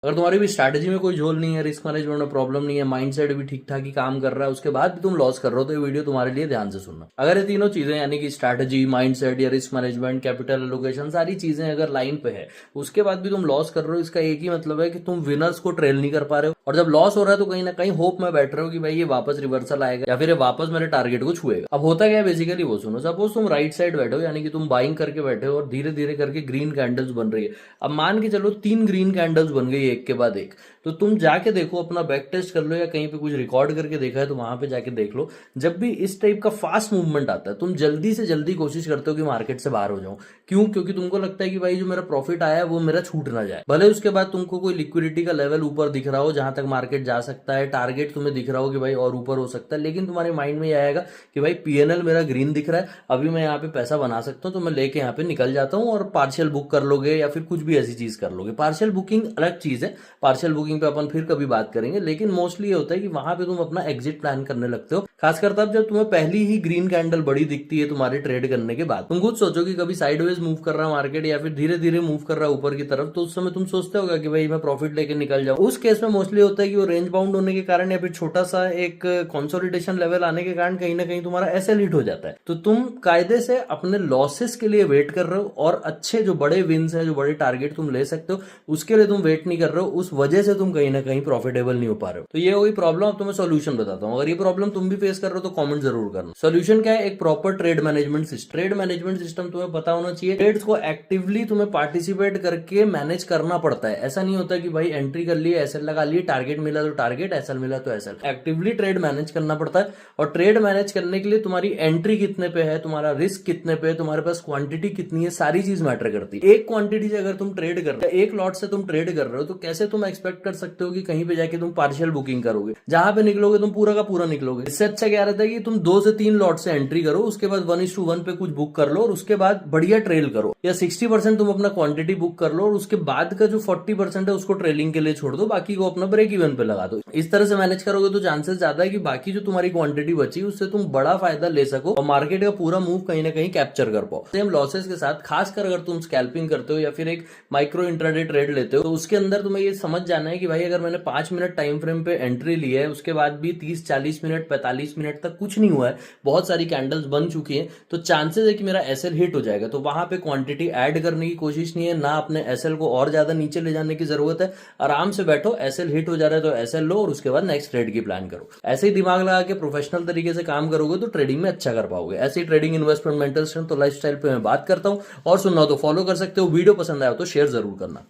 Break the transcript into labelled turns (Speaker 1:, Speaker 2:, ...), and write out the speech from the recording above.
Speaker 1: अगर तुम्हारी भी स्ट्रैटेजी में कोई झोल नहीं है, रिस्क मैनेजमेंट में प्रॉब्लम नहीं है, माइंडसेट भी ठीक ठाक ही काम कर रहा है, उसके बाद भी तुम लॉस कर रहे हो, तो ये वीडियो तुम्हारे लिए ध्यान से सुनना। अगर ये तीनों चीजें यानी कि स्ट्रैटेजी, माइंडसेट या रिस्क मैनेजमेंट, कैपिटल एलोकेशन, सारी चीजें अगर लाइन पे है, उसके बाद भी तुम लॉस कर रहे हो, इसका एक ही मतलब है कि तुम विनर्स को ट्रेल नहीं कर पा रहे हो। और जब लॉस हो रहा है तो कहीं ना कहीं होप में बैठ रहे हो कि भाई ये वापस रिवर्सल आएगा या फिर ये वापस मेरे टारगेट को छुएगा। अब होता क्या है बेसिकली वो सुनो। सपोज तुम राइट साइड बैठे हो, यानी कि तुम बाइंग करके बैठे हो और धीरे धीरे करके ग्रीन कैंडल्स बन रही है। अब मान के चलो 3 ग्रीन कैंडल्स बन गई एक के बाद एक, तो तुम जाके देखो, अपना बैक टेस्ट कर लो या कहीं पे कुछ रिकॉर्ड करके देखा है तो वहां पे जाके देख लो। जब भी इस टाइप का फास्ट मूवमेंट आता है, तुम जल्दी से जल्दी कोशिश करते हो कि मार्केट से बाहर हो जाओ। क्यों? क्योंकि तुमको लगता है कि भाई जो मेरा प्रॉफिट आया है वो मेरा छूट ना जाए। भले उसके बाद तुमको कोई लिक्विडिटी का लेवल ऊपर दिख रहा हो जहां तक मार्केट जा सकता है, टारगेट तुम्हें दिख रहा हो कि भाई और ऊपर हो सकता है, लेकिन तुम्हारे माइंड में यह आएगा कि भाई पीएनएल मेरा ग्रीन दिख रहा है, अभी मैं यहाँ पे पैसा बना सकता हूँ, तो मैं लेके यहाँ पे निकल जाता हूँ और पार्शियल बुक कर लोगे या फिर कुछ भी ऐसी चीज कर लोगे। पार्शियल बुकिंग अलग चीज है, पार्शियल बुकिंग पे अपन फिर कभी बात करेंगे, लेकिन मोस्टली ये होता है कि वहां पे तुम अपना एग्जिट प्लान करने लगते हो, खासकर तब जब तुम्हें पहली ही ग्रीन कैंडल बड़ी दिखती है तुम्हारे ट्रेड करने के बाद। तुम खुद सोचो कि कभी साइडवेज मूव कर रहा मार्केट या फिर धीरे धीरे मूव कर रहा है ऊपर की तरफ, तो उस समय तुम सोचते होगा कि भाई मैं प्रॉफिट लेके निकल जाऊं। उस केस में मोस्टली होता है कि वो रेंज बाउंड होने के कारण या फिर छोटा सा एक कंसोलिडेशन लेवल आने के कारण कहीं ना कहीं तुम्हारा एसएल हिट हो जाता है। तो तुम कायदे से अपने लॉसेस के लिए वेट कर रहे हो और अच्छे जो बड़े विन्स हैं, जो बड़े टारगेट तुम ले सकते हो, उसके लिए तुम वेट नहीं कर रहे हो। उस वजह से तुम कहीं ना कहीं प्रॉफिटेबल नहीं हो पा रहे हो। तो ये होगी प्रॉब्लम। अब तुम्हें सोल्यूशन बताता हूँ। अगर ये प्रॉब्लम तुम भी फेस कर रहे हो तो कमेंट जरूर करना। सोल्यूशन क्या है? एक proper trade management system. Trade management system तुम्हें पता होना चाहिए। ट्रेड्स को एक्टिवली तुम्हें पार्टिसिपेट करके मैनेज करना पड़ता है। ऐसा नहीं होता कि भाई एंट्री कर लिए, एसएल लगा लिए, टारगेट मिला तो टारगेट, एसएल मिला तो एसएल। एक्टिवली ट्रेड मैनेज करना पड़ता है। और ट्रेड मैनेज करने के लिए तुम्हारी एंट्री कितने पे है, तुम्हारा रिस्क कितने पे है, तुम्हारे पास क्वांटिटी कितनी है, सारी चीज मैटर करती है। एक क्वांटिटी से अगर तुम ट्रेड कर रहे हो, एक लॉट से तुम ट्रेड कर रहे हो, तो कैसे तुम एक्सपेक्ट कर सकते हो कि कहीं पे जाके तुम पार्शियल बुकिंग करोगे? जहां पे निकलोगे तुम पूरा का पूरा निकलोगे। इससे अच्छा क्या रहता है कि तुम 2 से 3 लॉट से एंट्री करो, उसके बाद 1:1 पे कुछ बुक कर लो और उसके बाद बढ़िया ट्रेल करो, या 60% तुम अपना क्वांटिटी बुक कर लो और उसके बाद का जो 40% है उसको ट्रेलिंग के लिए छोड़ दो, बाकी को अपना ब्रेक इवन पे लगा दो। इस तरह से मैनेज करोगे तो चांसेस ज्यादा है कि बाकी जो तुम्हारी क्वांटिटी बची उससे तुम बड़ा फायदा ले सको और मार्केट का पूरा मूव कहीं ना कहीं कैप्चर कर पाओ। सेम लॉसेस के साथ, खासकर अगर तुम स्कैल्पिंग करते हो या फिर एक माइक्रो इंट्राडे ट्रेड लेते हो, तो उसके अंदर तुम्हें ये समझ जाना है कि भाई अगर मैंने 5 मिनट टाइम फ्रेम पे एंट्री ली है, उसके बाद भी 30-40 मिनट 45 मिनट तक कुछ नहीं हुआ है, बहुत सारी कैंडल्स बन चुकी हैं, तो चांसेस है कि मेरा एसएल हिट हो जाएगा। तो वहां पे क्वांटिटी ऐड करने की कोशिश नहीं है, ना अपने एसएल को और ज्यादा नीचे ले जाने की जरूरत है। आराम से बैठो, एसएल हिट हो जा रहा है तो एसएल लो और उसके बाद नेक्स्ट ट्रेड की प्लान करो। ऐसे ही दिमाग लगा के प्रोफेशनल तरीके से काम करोगे तो ट्रेडिंग में अच्छा कर पाओगे। ऐसी ट्रेडिंग, इन्वेस्टमेंट, मेंटल स्ट्रेंथ तो लाइफस्टाइल पे मैं बात करता हूं, और सुनना हो तो फॉलो कर सकते हो। वीडियो पसंद आया तो शेयर जरूर करना।